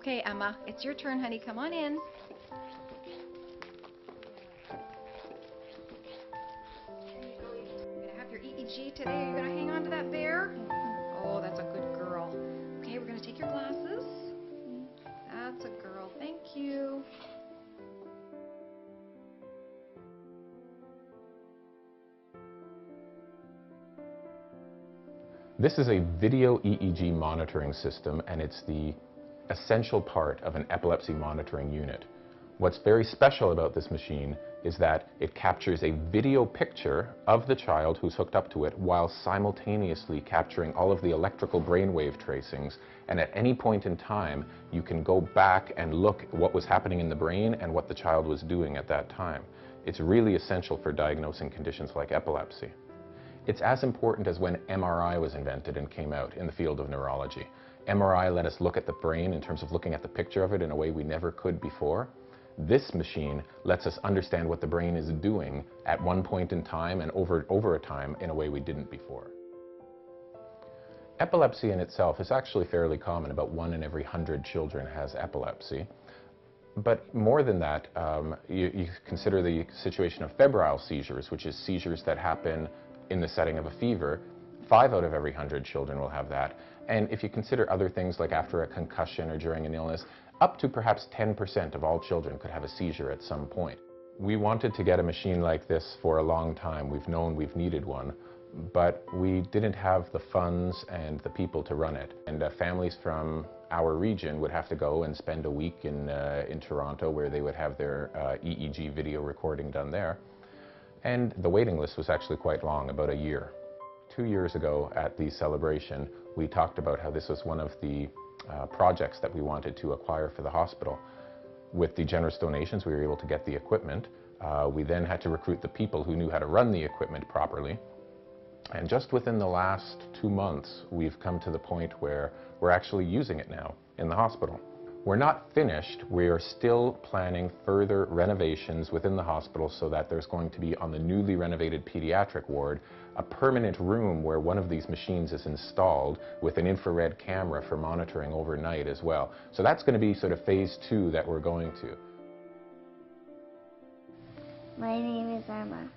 Okay, Emma, it's your turn, honey. Come on in. You're going to have your EEG today. Are you going to hang on to that bear? Oh, that's a good girl. Okay, we're going to take your glasses. That's a girl. Thank you. This is a video EEG monitoring system, and it's the essential part of an epilepsy monitoring unit. What's very special about this machine is that it captures a video picture of the child who's hooked up to it while simultaneously capturing all of the electrical brainwave tracings, and at any point in time you can go back and look at what was happening in the brain and what the child was doing at that time. It's really essential for diagnosing conditions like epilepsy. It's as important as when MRI was invented and came out in the field of neurology. MRI let us look at the brain in terms of looking at the picture of it in a way we never could before. This machine lets us understand what the brain is doing at one point in time and over a time in a way we didn't before. Epilepsy in itself is actually fairly common. About 1 in every 100 children has epilepsy. But more than that, you consider the situation of febrile seizures, which is seizures that happen in the setting of a fever. 5 out of every 100 children will have that. And if you consider other things like after a concussion or during an illness, up to perhaps 10% of all children could have a seizure at some point. We wanted to get a machine like this for a long time. We've known we've needed one, but we didn't have the funds and the people to run it. And families from our region would have to go and spend a week in Toronto, where they would have their EEG video recording done there. And the waiting list was actually quite long, about a year. 2 years ago at the celebration, we talked about how this was one of the projects that we wanted to acquire for the hospital. With the generous donations, we were able to get the equipment. We then had to recruit the people who knew how to run the equipment properly. And just within the last 2 months, we've come to the point where we're actually using it now in the hospital. We're not finished. We are still planning further renovations within the hospital so that there's going to be, on the newly renovated pediatric ward, a permanent room where one of these machines is installed with an infrared camera for monitoring overnight as well. So that's going to be sort of phase 2 that we're going to. My name is Emma.